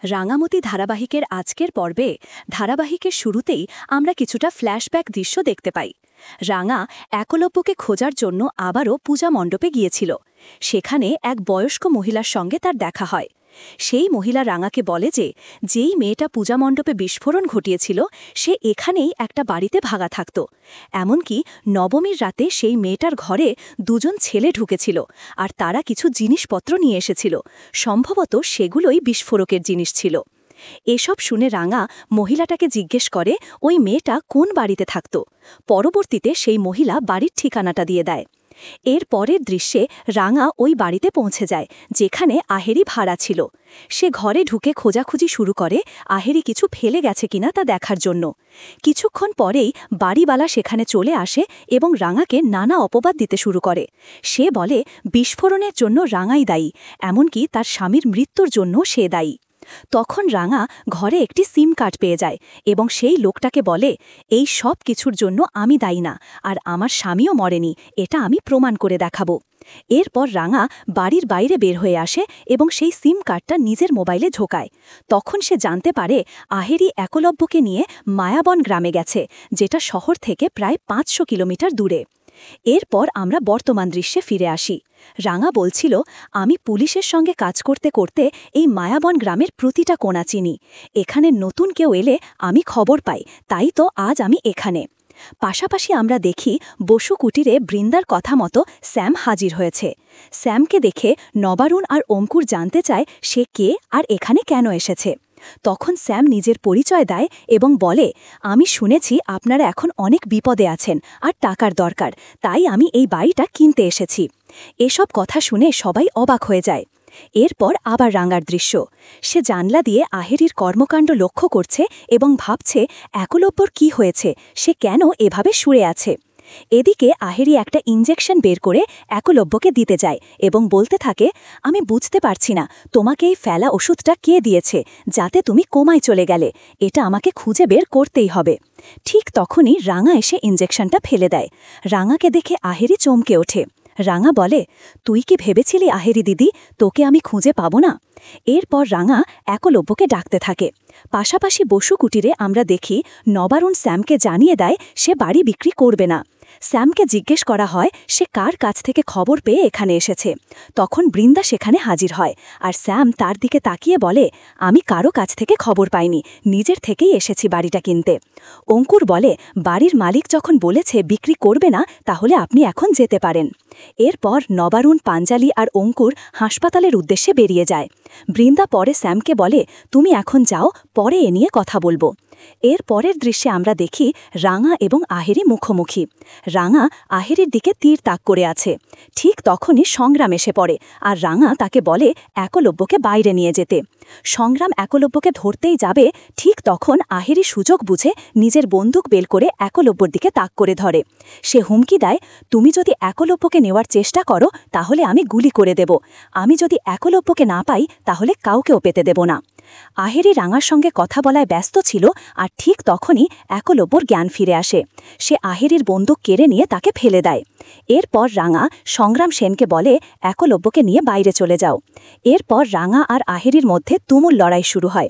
রাঙামতি ধারাবাহিকের আজকের পর্বে ধারাবাহিকের শুরুতেই আমরা কিছুটা ফ্ল্যাশব্যাক দৃশ্য দেখতে পাই। রাঙা একলব্যকে খোঁজার জন্য আবারও পূজা মণ্ডপে গিয়েছিল। সেখানে এক বয়স্ক মহিলার সঙ্গে তার দেখা হয়। সেই মহিলা রাঙাকে বলে যে যেই মেয়েটা পূজা মণ্ডপে বিস্ফোরণ ঘটিয়েছিল সে এখানেই একটা বাড়িতে ভাগা থাকত। এমনকি নবমীর রাতে সেই মেয়েটার ঘরে দুজন ছেলে ঢুকেছিল আর তারা কিছু জিনিসপত্র নিয়ে এসেছিল। সম্ভবত সেগুলোই বিস্ফোরকের জিনিস ছিল। এসব শুনে রাঙা মহিলাটাকে জিজ্ঞেস করে ওই মেয়েটা কোন বাড়িতে থাকত। পরবর্তীতে সেই মহিলা বাড়ির ঠিকানাটা দিয়ে দেয়। এর পরের দৃশ্যে রাঙা ওই বাড়িতে পৌঁছে যায় যেখানে আহেরি ভাড়া ছিল। সে ঘরে ঢুকে খোঁজাখুঁজি শুরু করে আহেরি কিছু ফেলে গেছে কিনা তা দেখার জন্য। কিছুক্ষণ পরেই বাড়িওয়ালা সেখানে চলে আসে এবং রাঙাকে নানা অপবাদ দিতে শুরু করে। সে বলে বিস্ফোরণের জন্য রাঙাই দায়ী, এমনকি তার স্বামীর মৃত্যুর জন্য সে দায়ী। তখন রাঙা ঘরে একটি সিম কার্ড পেয়ে যায় এবং সেই লোকটাকে বলে এই সব কিছুর জন্য আমি দায়ী না, আর আমার স্বামীও মরেনি, এটা আমি প্রমাণ করে দেখাবো। এরপর রাঙা বাড়ির বাইরে বের হয়ে আসে এবং সেই সিম কার্ডটা নিজের মোবাইলে ঢোকায়। তখন সে জানতে পারে আহেরি একলব্যকে নিয়ে মায়াবন গ্রামে গেছে, যেটা শহর থেকে প্রায় 500 কিলোমিটার দূরে। এরপর আমরা বর্তমান দৃশ্যে ফিরে আসি। রাঙা বলছিল আমি পুলিশের সঙ্গে কাজ করতে করতে এই মায়াবন গ্রামের প্রতিটা কোণা চিনি। এখানে নতুন কেউ এলে আমি খবর পাই, তাই তো আজ আমি এখানে। পাশাপাশি আমরা দেখি বসু কুটিরে বৃন্দার কথা মতো স্যাম হাজির হয়েছে। স্যামকে দেখে নবারুণ আর অঙ্কুর জানতে চায় সে কে আর এখানে কেন এসেছে। তখন স্যাম নিজের পরিচয় দেয় এবং বলে আমি শুনেছি আপনারা এখন অনেক বিপদে আছেন আর টাকার দরকার, তাই আমি এই বাড়িটা কিনতে এসেছি। এসব কথা শুনে সবাই অবাক হয়ে যায়। এরপর আবার রাঙার দৃশ্য। সে জানলা দিয়ে আহেরির কর্মকাণ্ড লক্ষ্য করছে এবং ভাবছে একলব্যর কি হয়েছে, সে কেন এভাবে শুয়ে আছে। এদিকে আহেরি একটা ইঞ্জেকশন বের করে একলব্যকে দিতে যায় এবং বলতে থাকে আমি বুঝতে পারছি না তোমাকে এই ফেলা ওষুধটা কে দিয়েছে যাতে তুমি কোমায় চলে গেলে, এটা আমাকে খুঁজে বের করতেই হবে। ঠিক তখনই রাঙা এসে ইঞ্জেকশনটা ফেলে দেয়। রাঙাকে দেখে আহেরি চমকে ওঠে। রাঙা বলে তুই কি ভেবেছিলি আহেরি দিদি তোকে আমি খুঁজে পাবো না? এরপর রাঙা একলব্যকে ডাকতে থাকে। পাশাপাশি বসু কুটিরে আমরা দেখি নবারুণ স্যামকে জানিয়ে দেয় সে বাড়ি বিক্রি করবে না। স্যামকে জিজ্ঞেস করা হয় সে কার কাছ থেকে খবর পেয়ে এখানে এসেছে। তখন বৃন্দা সেখানে হাজির হয় আর স্যাম তার দিকে তাকিয়ে বলে আমি কারো কাছ থেকে খবর পাইনি, নিজের থেকেই এসেছি বাড়িটা কিনতে। অঙ্কুর বলে বাড়ির মালিক যখন বলেছে বিক্রি করবে না তাহলে আপনি এখন যেতে পারেন। এরপর নবারুণ, পাঞ্জালি আর অঙ্কুর হাসপাতালের উদ্দেশ্যে বেরিয়ে যায়। বৃন্দা পরে স্যামকে বলে তুমি এখন যাও, পরে এ নিয়ে কথা বলবো। এর পরের দৃশ্যে আমরা দেখি রাঙা এবং আহেরি মুখোমুখি। রাঙা আহেরির দিকে তীর তাক করে আছে। ঠিক তখনই সংগ্রাম এসে পড়ে আর রাঙা তাকে বলে একলব্যকে বাইরে নিয়ে যেতে। সংগ্রাম একলব্যকে ধরতেই যাবে, ঠিক তখন আহেরি সুযোগ বুঝে নিজের বন্দুক বের করে একলব্যর দিকে তাক করে ধরে। সে হুমকি দেয় তুমি যদি একলব্যকে নেওয়ার চেষ্টা করো তাহলে আমি গুলি করে দেব, আমি যদি একলব্যকে না পাই তাহলে কাউকেও পেতে দেব না। আহেরি রাঙার সঙ্গে কথা বলায় ব্যস্ত ছিল আর ঠিক তখনই একলব্যর জ্ঞান ফিরে আসে। সে আহেরির বন্দুক কেড়ে নিয়ে তাকে ফেলে দেয়। এরপর রাঙা সংগ্রাম সেনকে বলে একলব্যকে নিয়ে বাইরে চলে যাও। এরপর রাঙা আর আহেরির মধ্যে তুমুল লড়াই শুরু হয়।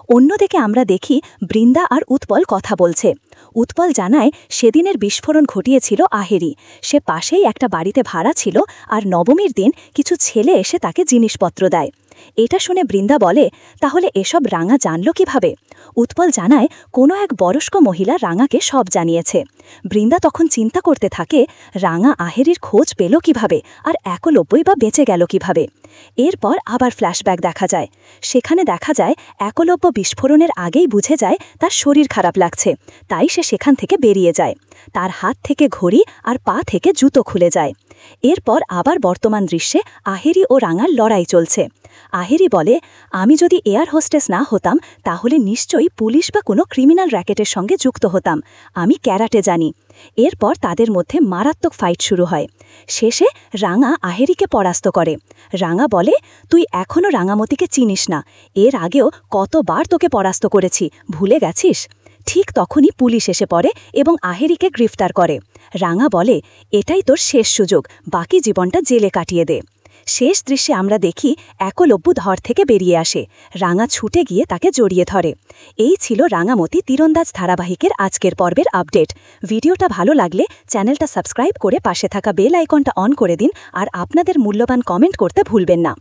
অন্যদিকে আমরা দেখি বৃন্দা আর উৎপল কথা বলছে। উৎপল জানায় সেদিনের বিস্ফোরণ ঘটিয়েছিল আহেরি। সে পাশেই একটা বাড়িতে ভাড়া ছিল আর নবমীর দিন কিছু ছেলে এসে তাকে জিনিসপত্র দেয়। এটা শুনে বৃন্দা বলে তাহলে এসব রাঙা জানল কিভাবে? উৎপল জানায় কোনো এক বয়স্ক মহিলা রাঙাকে সব জানিয়েছে। বৃন্দা তখন চিন্তা করতে থাকে রাঙা আহেরির খোঁজ পেল কিভাবে আর একলব্যই বা বেঁচে গেল কিভাবে। এরপর আবার ফ্ল্যাশব্যাক দেখা যায়। সেখানে দেখা যায় একলব্য বিস্ফোরণের আগেই বুঝে যায় তার শরীর খারাপ লাগছে, তাই সে সেখান থেকে বেরিয়ে যায়। তার হাত থেকে ঘড়ি আর পা থেকে জুতো খুলে যায়। এরপর আবার বর্তমান দৃশ্যে আহেরি ও রাঙার লড়াই চলছে। আহেরি বলে আমি যদি এয়ার হোস্টেস না হতাম তাহলে নিশ্চয়ই পুলিশ বা কোনো ক্রিমিনাল র্যাকেটের সঙ্গে যুক্ত হতাম, আমি ক্যারাটে জানি। এরপর তাদের মধ্যে মারাত্মক ফাইট শুরু হয়। শেষে রাঙা আহেরিকে পরাস্ত করে। রাঙা বলে তুই এখনও রাঙামতিকে চিনিস না, এর আগেও কতবার তোকে পরাস্ত করেছি, ভুলে গেছিস? ঠিক তখনই পুলিশ এসে পড়ে এবং আহেরিকে গ্রেফতার করে। রাঙা বলে এটাই তোর শেষ সুযোগ, বাকি জীবনটা জেলে কাটিয়ে দে। শেষ দৃশ্যে আমরা দেখি একলব্য ঘর থেকে বেরিয়ে আসে। রাঙা ছুটে গিয়ে তাকে জড়িয়ে ধরে। এই ছিল রাঙামতি তীরন্দাজ ধারাবাহিকের আজকের পর্বের আপডেট। ভিডিওটা ভালো লাগলে চ্যানেলটা সাবস্ক্রাইব করে পাশে থাকা বেল আইকনটা অন করে দিন আর আপনাদের মূল্যবান কমেন্ট করতে ভুলবেন না।